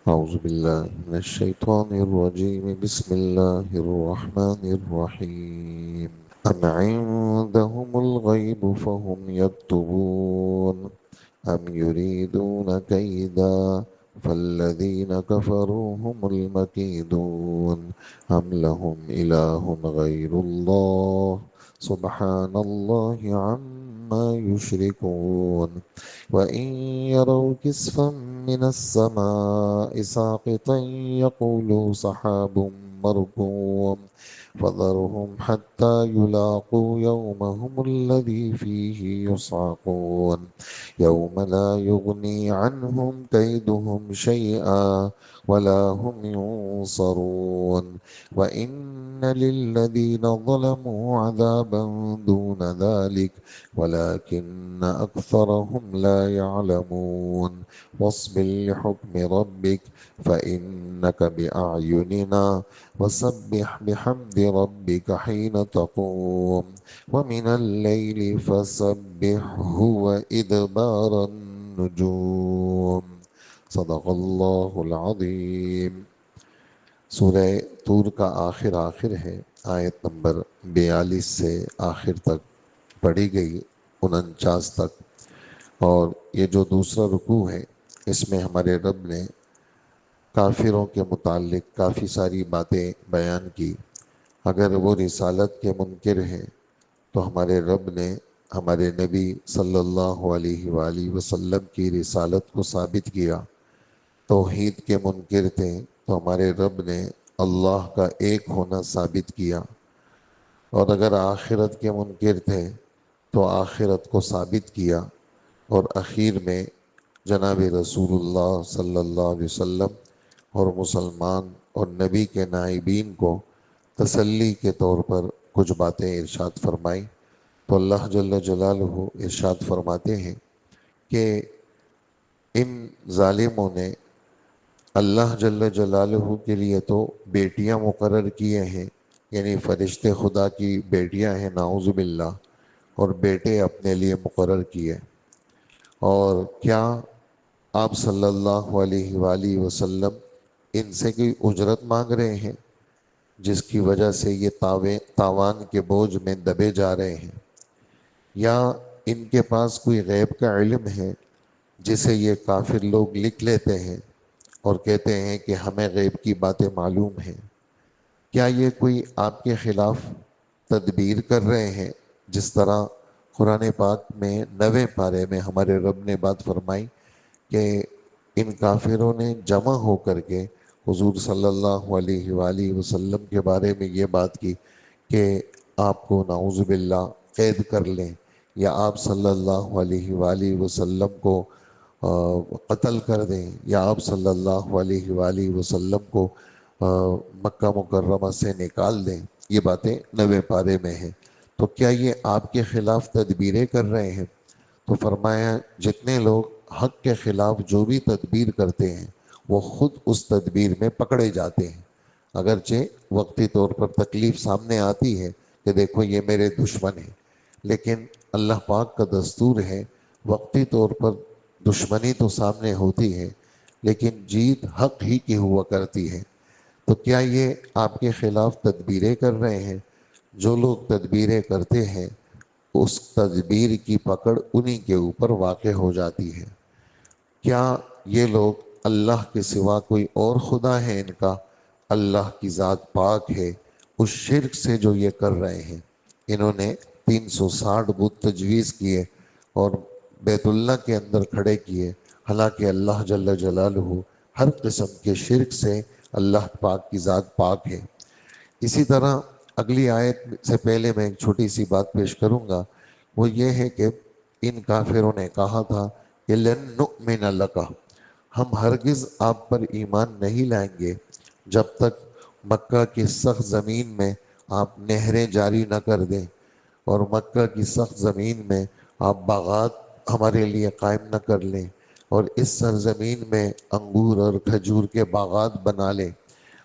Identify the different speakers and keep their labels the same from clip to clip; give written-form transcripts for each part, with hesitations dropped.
Speaker 1: أعوذ بالله من الشيطان الرجيم. بسم الله الرحمن الرحيم. أم عندهم الغيب فهم يكتبون أم يريدون كيدا فالذين كفروا هم المكيدون أم لهم إله غير الله سبحان الله عما يشركون. وإن يروا كسفا من السماء ساقطا يقولوا سحاب مركوم فذرهم حتى يلاقوا يومهم الذي فيه يصعقون يوم لا يغني عنهم كيدهم شيئا ولا هم ينصرون. وإن للذين ظلموا عذابا دون ذلك ولكن أكثرهم لا يعلمون. واصبر لحكم ربك فإنك بأعيننا وسبح بحمد ربك حين تقوم ومن الليل فسبحه وإدبار النجوم. صدق اللہ العظیم. سورہ طور کا آخر ہے، آیت نمبر 42 سے آخر تک پڑھی گئی، 49 تک. اور یہ جو دوسرا رکوع ہے اس میں ہمارے رب نے کافروں کے متعلق کافی ساری باتیں بیان کی. اگر وہ رسالت کے منکر ہیں تو ہمارے رب نے ہمارے نبی صلی اللہ علیہ وآلہ وسلم کی رسالت کو ثابت کیا. توحید کے منکر تھے تو ہمارے رب نے اللہ کا ایک ہونا ثابت کیا. اور اگر آخرت کے منکر تھے تو آخرت کو ثابت کیا. اور اخیر میں جناب رسول اللہ صلی اللہ علیہ وسلم اور مسلمان اور نبی کے نائبین کو تسلی کے طور پر کچھ باتیں ارشاد فرمائی. تو اللہ جل جلالہ ارشاد فرماتے ہیں کہ ان ظالموں نے اللہ جل جلالہ کے لیے تو بیٹیاں مقرر کیے ہیں، یعنی فرشتے خدا کی بیٹیاں ہیں نعوذ باللہ، اور بیٹے اپنے لیے مقرر کیے. اور کیا آپ صلی اللہ علیہ وآلہ وسلم ان سے کوئی اجرت مانگ رہے ہیں جس کی وجہ سے یہ تاوان کے بوجھ میں دبے جا رہے ہیں؟ یا ان کے پاس کوئی غیب کا علم ہے جسے یہ کافر لوگ لکھ لیتے ہیں اور کہتے ہیں کہ ہمیں غیب کی باتیں معلوم ہیں؟ کیا یہ کوئی آپ کے خلاف تدبیر کر رہے ہیں؟ جس طرح قرآن پاک میں 9ویں پارے میں ہمارے رب نے بات فرمائی کہ ان کافروں نے جمع ہو کر کے حضور صلی اللہ علیہ وآلہ وسلم کے بارے میں یہ بات کی کہ آپ کو نعوذ باللہ قید کر لیں، یا آپ صلی اللہ علیہ وآلہ وسلم کو قتل کر دیں، یا آپ صلی اللہ علیہ وآلہ وسلم کو مکہ مکرمہ سے نکال دیں. یہ باتیں 9ویں پارے میں ہیں. تو کیا یہ آپ کے خلاف تدبیریں کر رہے ہیں؟ تو فرمایا جتنے لوگ حق کے خلاف جو بھی تدبیر کرتے ہیں وہ خود اس تدبیر میں پکڑے جاتے ہیں. اگرچہ وقتی طور پر تکلیف سامنے آتی ہے کہ دیکھو یہ میرے دشمن ہیں، لیکن اللہ پاک کا دستور ہے وقتی طور پر دشمنی تو سامنے ہوتی ہے لیکن جیت حق ہی کی ہوا کرتی ہے. تو کیا یہ آپ کے خلاف تدبیریں کر رہے ہیں؟ جو لوگ تدبیریں کرتے ہیں اس تدبیر کی پکڑ انہی کے اوپر واقع ہو جاتی ہے. کیا یہ لوگ اللہ کے سوا کوئی اور خدا ہے ان کا؟ اللہ کی ذات پاک ہے اس شرک سے جو یہ کر رہے ہیں. انہوں نے 360 بت تجویز کیے اور بیت اللہ کے اندر کھڑے کیے، حالانکہ اللہ جل جلالہ ہر قسم کے شرک سے اللہ پاک کی ذات پاک ہے. اسی طرح اگلی آیت سے پہلے میں ایک چھوٹی سی بات پیش کروں گا، وہ یہ ہے کہ ان کافروں نے کہا تھا کہ لن نؤمن لک، ہم ہرگز آپ پر ایمان نہیں لائیں گے جب تک مکہ کی سخت زمین میں آپ نہریں جاری نہ کر دیں، اور مکہ کی سخت زمین میں آپ باغات ہمارے لیے قائم نہ کر لیں، اور اس سرزمین میں انگور اور کھجور کے باغات بنا لیں.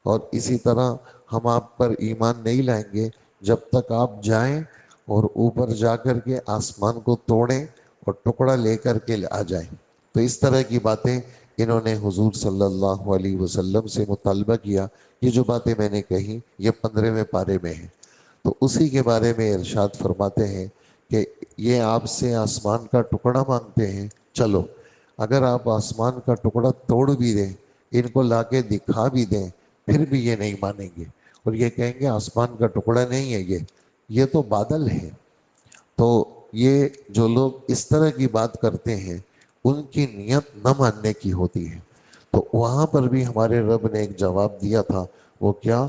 Speaker 1: اور اسی طرح ہم آپ پر ایمان نہیں لائیں گے جب تک آپ جائیں اور اوپر جا کر کے آسمان کو توڑیں اور ٹکڑا لے کر کے آ جائیں. تو اس طرح کی باتیں انہوں نے حضور صلی اللہ علیہ وسلم سے مطالبہ کیا، یہ جو باتیں میں نے کہی یہ 15ویں پارے میں ہیں، تو اسی کے بارے میں ارشاد فرماتے ہیں کہ یہ آپ سے آسمان کا ٹکڑا مانگتے ہیں، چلو اگر آپ آسمان کا ٹکڑا توڑ بھی دیں، ان کو لا کے دکھا بھی دیں، پھر بھی یہ نہیں مانیں گے، اور یہ کہیں گے آسمان کا ٹکڑا نہیں ہے، یہ تو بادل ہے۔ تو یہ جو لوگ اس طرح کی بات کرتے ہیں ان کی نیت نہ ماننے کی ہوتی ہے۔ تو وہاں پر بھی ہمارے رب نے ایک جواب دیا تھا، وہ کیا؟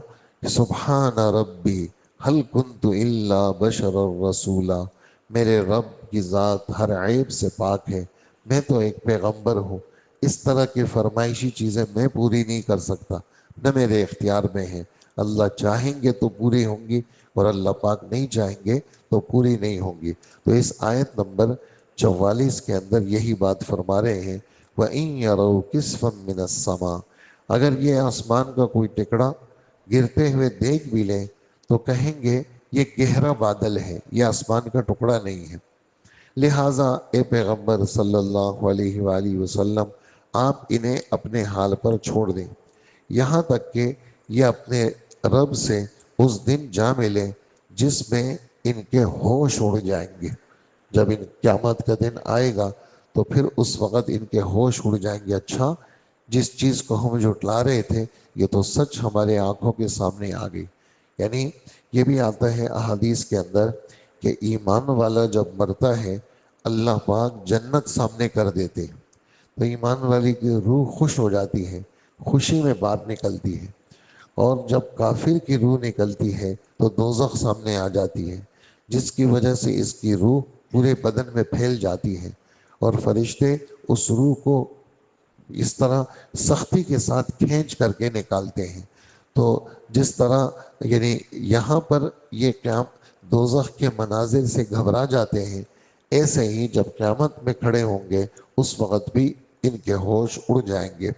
Speaker 1: سبحان ربی ہل کنت الا بشر الرسولا، میرے رب کی ذات ہر عیب سے پاک ہے، میں تو ایک پیغمبر ہوں، اس طرح کی فرمائشی چیزیں میں پوری نہیں کر سکتا، نہ میرے اختیار میں ہیں، اللہ چاہیں گے تو پوری ہوں گی اور اللہ پاک نہیں چاہیں گے تو پوری نہیں ہوں گی۔ تو اس آیت نمبر 44 کے اندر یہی بات فرما رہے ہیں، وَإِن يَرَوْا كِسْفًا مِّنَ السَّمَاءِ، اگر یہ آسمان کا کوئی ٹکڑا گرتے ہوئے دیکھ بھی لیں تو کہیں گے یہ گہرا بادل ہے، یہ آسمان کا ٹکڑا نہیں ہے۔ لہٰذا اے پیغمبر صلی اللہ علیہ وآلہ وسلم، آپ انہیں اپنے حال پر چھوڑ دیں، یہاں تک کہ یہ اپنے رب سے اس دن جا ملے جس میں ان کے ہوش اڑ جائیں گے۔ جب ان قیامت کا دن آئے گا تو پھر اس وقت ان کے ہوش اڑ جائیں گے، اچھا جس چیز کو ہم جھٹلا رہے تھے یہ تو سچ ہمارے آنکھوں کے سامنے آ گئی۔ یعنی یہ بھی آتا ہے احادیث کے اندر کہ ایمان والا جب مرتا ہے اللہ پاک جنت سامنے کر دیتے ہیں، تو ایمان والی کی روح خوش ہو جاتی ہے، خوشی میں باہر نکلتی ہے، اور جب کافر کی روح نکلتی ہے تو دوزخ سامنے آ جاتی ہے، جس کی وجہ سے اس کی روح پورے بدن میں پھیل جاتی ہے، اور فرشتے اس روح کو اس طرح سختی کے ساتھ کھینچ کر کے نکالتے ہیں۔ تو جس طرح یعنی یہاں پر یہ قیام دوزخ کے مناظر سے گھبرا جاتے ہیں، ایسے ہی جب قیامت میں کھڑے ہوں گے اس وقت بھی ان کے ہوش اڑ جائیں گے۔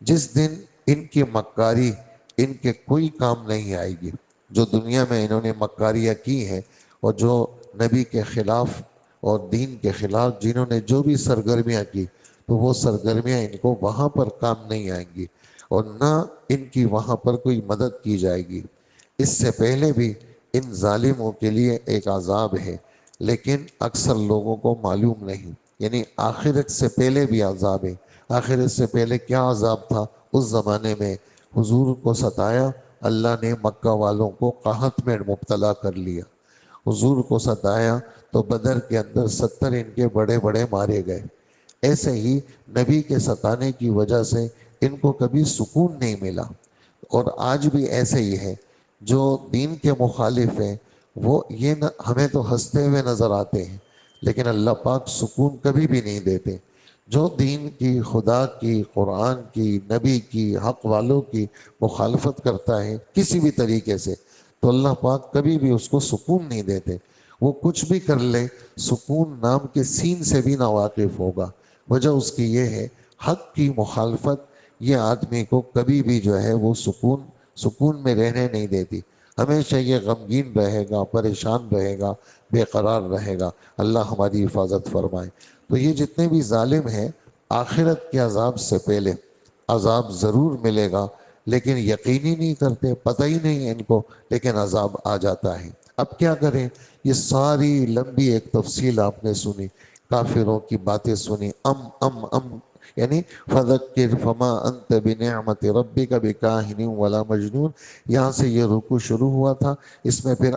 Speaker 1: جس دن ان کی مکاری ان کے کوئی کام نہیں آئے گی، جو دنیا میں انہوں نے مکاریاں کی ہیں اور جو نبی کے خلاف اور دین کے خلاف جنہوں نے جو بھی سرگرمیاں کی، تو وہ سرگرمیاں ان کو وہاں پر کام نہیں آئیں گی، اور نہ ان کی وہاں پر کوئی مدد کی جائے گی۔ اس سے پہلے بھی ان ظالموں کے لیے ایک عذاب ہے، لیکن اکثر لوگوں کو معلوم نہیں، یعنی آخرت سے پہلے بھی عذاب ہے۔ آخرت سے پہلے کیا عذاب تھا؟ اس زمانے میں حضور کو ستایا، اللہ نے مکہ والوں کو قحط میں مبتلا کر لیا، حضور کو ستایا تو بدر کے اندر 70 ان کے بڑے بڑے مارے گئے۔ ایسے ہی نبی کے ستانے کی وجہ سے ان کو کبھی سکون نہیں ملا، اور آج بھی ایسے ہی ہے۔ جو دین کے مخالف ہیں وہ یہ ہمیں تو ہنستے ہوئے نظر آتے ہیں، لیکن اللہ پاک سکون کبھی بھی نہیں دیتے۔ جو دین کی، خدا کی، قرآن کی، نبی کی، حق والوں کی مخالفت کرتا ہے کسی بھی طریقے سے، تو اللہ پاک کبھی بھی اس کو سکون نہیں دیتے۔ وہ کچھ بھی کر لے سکون نام کے سین سے بھی ناواقف ہوگا۔ وجہ اس کی یہ ہے، حق کی مخالفت یہ آدمی کو کبھی بھی جو ہے وہ سکون میں رہنے نہیں دیتی، ہمیشہ یہ غمگین رہے گا، پریشان رہے گا، بے قرار رہے گا۔ اللہ ہماری حفاظت فرمائے۔ تو یہ جتنے بھی ظالم ہیں آخرت کے عذاب سے پہلے عذاب ضرور ملے گا، لیکن یقینی نہیں کرتے، پتہ ہی نہیں ہے ان کو، لیکن عذاب آ جاتا ہے۔ اب کیا کریں؟ یہ ساری لمبی ایک تفصیل آپ نے سنی، کافروں کی باتیں سنی، یعنی فذکر فما انت بنعمت ربک بکاہن ولا مجنون، یہاں سے یہ رکوع شروع ہوا تھا، اس میں پھر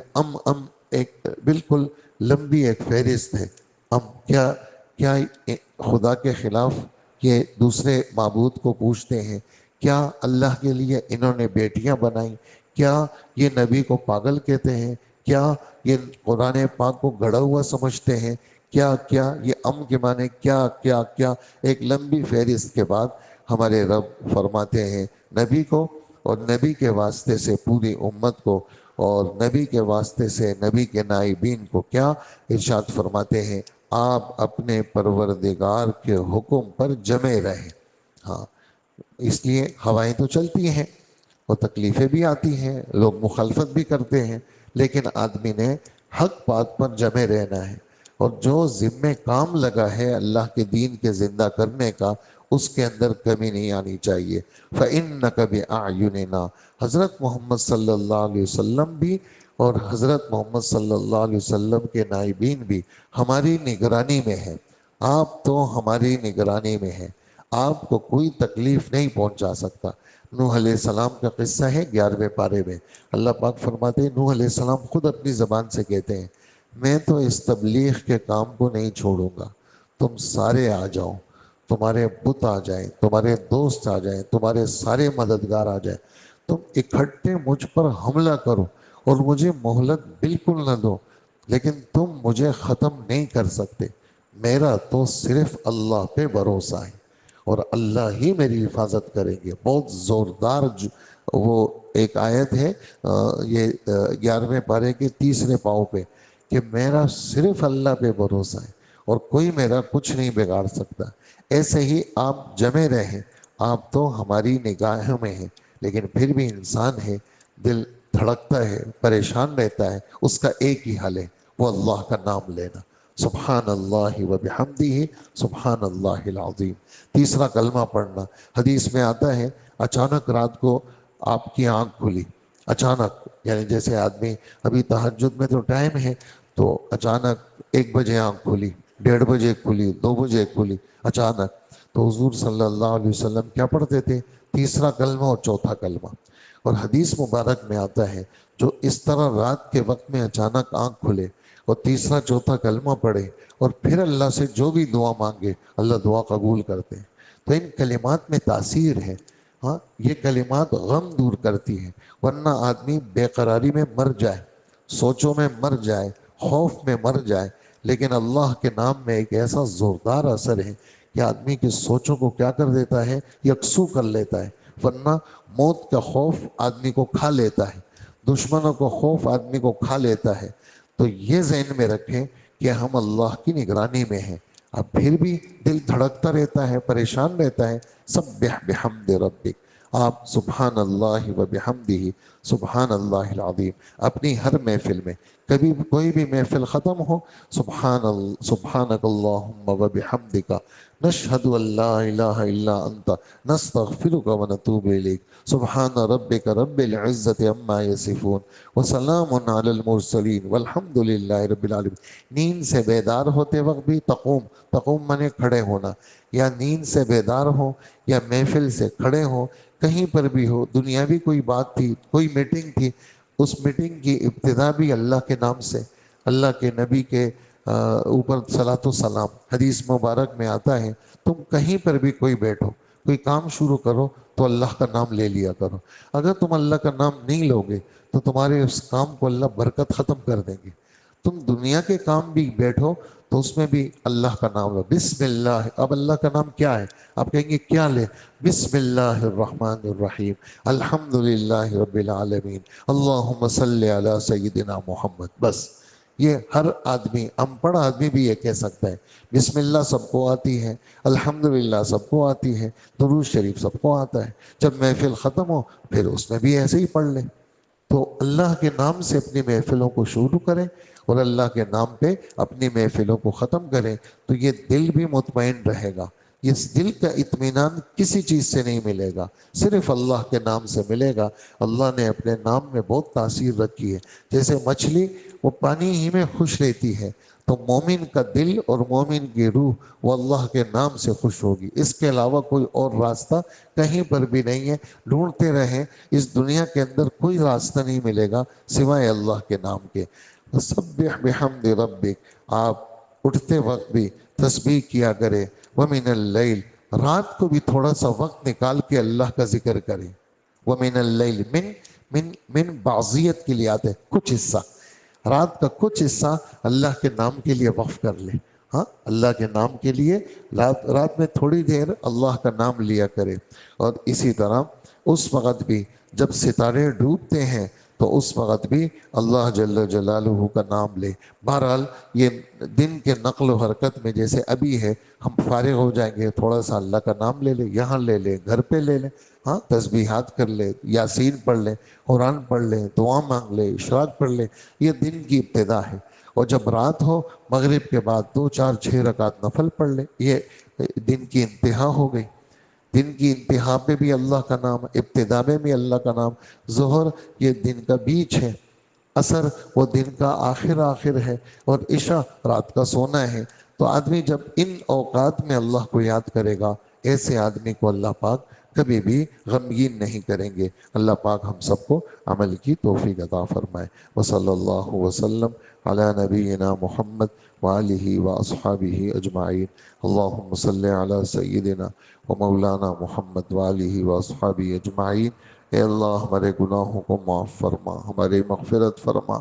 Speaker 1: ایک بالکل لمبی ایک فہرست ہے۔ کیا کیا خدا کے خلاف یہ دوسرے معبود کو پوچھتے ہیں؟ کیا اللہ کے لیے انہوں نے بیٹیاں بنائیں؟ کیا یہ نبی کو پاگل کہتے ہیں؟ کیا یہ قرآن پاک کو گڑا ہوا سمجھتے ہیں؟ کیا یہ کے معنی کیا کیا کیا؟ ایک لمبی فہرست کے بعد ہمارے رب فرماتے ہیں نبی کو اور نبی کے واسطے سے پوری امت کو اور نبی کے واسطے سے نبی کے نائبین کو کیا ارشاد فرماتے ہیں؟ آپ اپنے پروردگار کے حکم پر جمے رہیں۔ ہاں، اس لیے ہوائیں تو چلتی ہیں اور تکلیفیں بھی آتی ہیں، لوگ مخالفت بھی کرتے ہیں، لیکن آدمی نے حق بات پر جمے رہنا ہے، اور جو ذمہ کام لگا ہے اللہ کے دین کے زندہ کرنے کا اس کے اندر کمی نہیں آنی چاہیے۔ فَإِنَّكَ بِأَعْيُنِنَا، حضرت محمد صلی اللہ علیہ وسلم بھی اور حضرت محمد صلی اللہ علیہ وسلم کے نائبین بھی ہماری نگرانی میں ہیں۔ آپ تو ہماری نگرانی میں ہیں، آپ کو کوئی تکلیف نہیں پہنچا سکتا۔ نوح علیہ السلام کا قصہ ہے 11ویں پارے میں، اللہ پاک فرماتے ہیں نوح علیہ السلام خود اپنی زبان سے کہتے ہیں میں تو اس تبلیغ کے کام کو نہیں چھوڑوں گا، تم سارے آ جاؤ، تمہارے بت آ جائیں، تمہارے دوست آ جائیں، تمہارے سارے مددگار آ جائیں، تم اکٹھے مجھ پر حملہ کرو اور مجھے مہلت بالکل نہ دو، لیکن تم مجھے ختم نہیں کر سکتے۔ میرا تو صرف اللہ پہ بھروسہ ہے اور اللہ ہی میری حفاظت کریں گے۔ بہت زوردار وہ ایک آیت ہے یہ 11ویں پارے کے 3رے پاؤں پہ کہ میرا صرف اللہ پہ بھروسہ ہے اور کوئی میرا کچھ نہیں بگاڑ سکتا۔ ایسے ہی آپ جمے رہیں، آپ تو ہماری نگاہوں میں ہیں، لیکن پھر بھی انسان ہے، دل دھڑکتا ہے، پریشان رہتا ہے، اس کا ایک ہی حل ہے، وہ اللہ کا نام لینا۔ سبحان اللہ و بحمدہ سبحان اللہ العظیم۔ تیسرا کلمہ پڑھنا، حدیث میں آتا ہے اچانک رات کو آپ کی آنکھ کھلی، اچانک، یعنی جیسے آدمی ابھی تہجد میں تو ٹائم ہے تو اچانک 1 بجے آنکھ کھلی، 1:30 بجے کھلی، 2 بجے کھلی، اچانک، تو حضور صلی اللہ علیہ وسلم کیا پڑھتے تھے؟ تیسرا کلمہ اور چوتھا کلمہ۔ اور حدیث مبارک میں آتا ہے جو اس طرح رات کے وقت میں اچانک آنکھ کھلے اور تیسرا چوتھا کلمہ پڑھے اور پھر اللہ سے جو بھی دعا مانگے اللہ دعا قبول کرتے ہیں۔ تو ان کلمات میں تاثیر ہے، ہاں یہ کلمات غم دور کرتی ہیں، ورنہ آدمی بے قراری میں مر جائے، سوچوں میں مر جائے، خوف میں مر جائے، لیکن اللہ کے نام میں ایک ایسا زوردار اثر ہے کہ آدمی کی سوچوں کو کیا کر دیتا ہے، یکسو کر لیتا ہے، ورنہ موت کا خوف آدمی کو کھا لیتا ہے، دشمنوں کو خوف آدمی کو کھا لیتا ہے۔ تو یہ ذہن میں رکھیں کہ ہم اللہ کی نگرانی میں ہیں، اب پھر بھی دل دھڑکتا رہتا ہے، پریشان رہتا ہے، سبح بحمد ربک، آپ سبحان اللہ و بحمدہ سبحان اللہ العظیم اپنی ہر محفل میں، کبھی کوئی بھی محفل ختم ہو، سبحانک اللہم و بحمدک نشہد ان لا الہ الا انت نستغفرک و نتوب الیک سبحان ربک رب العزت عما یصفون وسلام علی المرسلین والحمد للہ رب العالمین۔ نیند سے بیدار ہوتے وقت بھی تقوم مانے کھڑے ہونا، یا نیند سے بیدار ہو یا محفل سے کھڑے ہو، کہیں پر بھی ہو، دنیاوی کوئی بات تھی، کوئی میٹنگ تھی، اس میٹنگ کی ابتدا بھی اللہ کے نام سے، اللہ کے نبی کے اوپر صلاۃ و سلام۔ حدیث مبارک میں آتا ہے تم کہیں پر بھی کوئی بیٹھو، کوئی کام شروع کرو تو اللہ کا نام لے لیا کرو، اگر تم اللہ کا نام نہیں لو گے تو تمہارے اس کام کو اللہ برکت ختم کر دیں گے۔ تم دنیا کے کام بھی بیٹھو تو اس میں بھی اللہ کا نام لو، بسم اللہ۔ اب اللہ کا نام کیا ہے؟ آپ کہیں گے کیا لے؟ بسم اللہ الرحمن الرحیم الحمد للہ رب العالمین اللہم صلی علی سیدنا محمد، بس۔ یہ ہر آدمی، انپڑھ آدمی بھی یہ کہہ سکتا ہے۔ بسم اللہ سب کو آتی ہے، الحمدللہ سب کو آتی ہے، درود شریف سب کو آتا ہے، جب محفل ختم ہو پھر اس میں بھی ایسے ہی پڑھ لیں۔ تو اللہ کے نام سے اپنی محفلوں کو شروع کریں اور اللہ کے نام پہ اپنی محفلوں کو ختم کریں، تو یہ دل بھی مطمئن رہے گا۔ اس دل کا اطمینان کسی چیز سے نہیں ملے گا، صرف اللہ کے نام سے ملے گا۔ اللہ نے اپنے نام میں بہت تاثیر رکھی ہے، جیسے مچھلی وہ پانی ہی میں خوش رہتی ہے، تو مومن کا دل اور مومن کی روح وہ اللہ کے نام سے خوش ہوگی، اس کے علاوہ کوئی اور راستہ کہیں پر بھی نہیں ہے۔ ڈھونڈتے رہیں، اس دنیا کے اندر کوئی راستہ نہیں ملے گا سوائے اللہ کے نام کے۔ سبح بحمد ربک، آپ اٹھتے وقت بھی تسبیح کیا کریں، ومن اللیل، رات کو بھی تھوڑا سا وقت نکال کے اللہ کا ذکر کریں۔ ومن اللیل، من بعضیت کے لیے آتے کچھ حصہ، رات کا کچھ حصہ اللہ کے نام کے لیے وقف کر لے، ہاں اللہ کے نام کے لیے رات میں تھوڑی دیر اللہ کا نام لیا کرے۔ اور اسی طرح اس وقت بھی جب ستارے ڈوبتے ہیں تو اس وقت بھی اللہ جل جلالہ کا نام لے۔ بہرحال یہ دن کے نقل و حرکت میں جیسے ابھی ہے، ہم فارغ ہو جائیں گے تھوڑا سا اللہ کا نام لے لیں، یہاں لے لیں، گھر پہ لے لیں، ہاں تسبیحات کر لیں، یاسین پڑھ لیں، قرآن پڑھ لیں، دعا مانگ لیں، اشراق پڑھ لیں، یہ دن کی ابتدا ہے۔ اور جب رات ہو مغرب کے بعد 2 4 6 رکعت نفل پڑھ لیں، یہ دن کی انتہا ہو گئی۔ دن کی انتہا پہ بھی اللہ کا نام، ابتدا میں بھی اللہ کا نام۔ ظہر یہ دن کا بیچ ہے، عصر وہ دن کا آخر ہے، اور عشاء رات کا سونا ہے۔ تو آدمی جب ان اوقات میں اللہ کو یاد کرے گا، ایسے آدمی کو اللہ پاک کبھی بھی غمگین نہیں کریں گے۔ اللہ پاک ہم سب کو عمل کی توفیق عطا فرمائے۔ وصلی اللہ وسلم علی نبینا محمد وآلہ واصحابہ اجمعین۔ اللہم صلی علی سیدنا و مولانا محمد وآلہ واصحابہ اجمعین۔ اے اللہ ہمارے گناہوں کو معاف فرما، ہماری مغفرت فرما،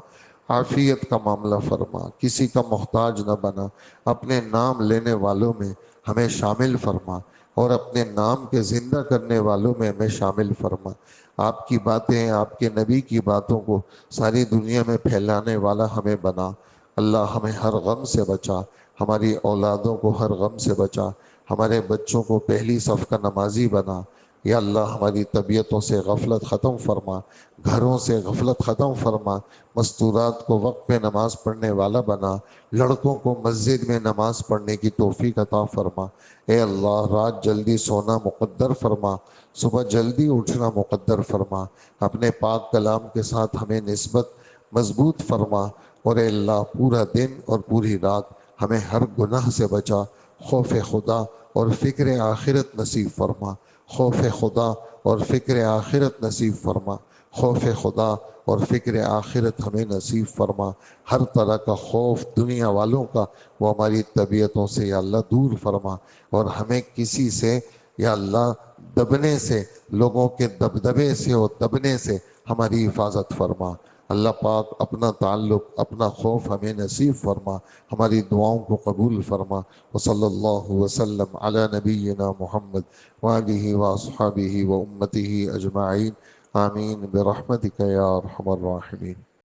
Speaker 1: عافیت کا معاملہ فرما، کسی کا محتاج نہ بنا، اپنے نام لینے والوں میں ہمیں شامل فرما، اور اپنے نام کے زندہ کرنے والوں میں ہمیں شامل فرما۔ آپ کی باتیں، آپ کے نبی کی باتوں کو ساری دنیا میں پھیلانے والا ہمیں بنا۔ اللہ ہمیں ہر غم سے بچا، ہماری اولادوں کو ہر غم سے بچا، ہمارے بچوں کو پہلی صف کا نمازی بنا۔ یا اللہ ہماری طبیعتوں سے غفلت ختم فرما، گھروں سے غفلت ختم فرما، مستورات کو وقت پہ نماز پڑھنے والا بنا، لڑکوں کو مسجد میں نماز پڑھنے کی توفیق عطا فرما۔ اے اللہ رات جلدی سونا مقدر فرما، صبح جلدی اٹھنا مقدر فرما، اپنے پاک کلام کے ساتھ ہمیں نسبت مضبوط فرما، اور اے اللہ پورا دن اور پوری رات ہمیں ہر گناہ سے بچا، خوف خدا اور فکر آخرت نصیب فرما، خوف خدا اور فکر آخرت نصیب فرما، خوف خدا اور فکر آخرت ہمیں نصیب فرما۔ ہر طرح کا خوف دنیا والوں کا وہ ہماری طبیعتوں سے یا اللہ دور فرما، اور ہمیں کسی سے یا اللہ دبنے سے، لوگوں کے دبدبے سے اور دبنے سے ہماری حفاظت فرما۔ اللہ پاک اپنا تعلق، اپنا خوف ہمیں نصیب فرما، ہماری دعاؤں کو قبول فرما۔ وصلی اللہ وسلم علی نبینا محمد وآلہ واصحابہ و امتہ اجمعین، آمین برحمتک یا ارحم الراحمین۔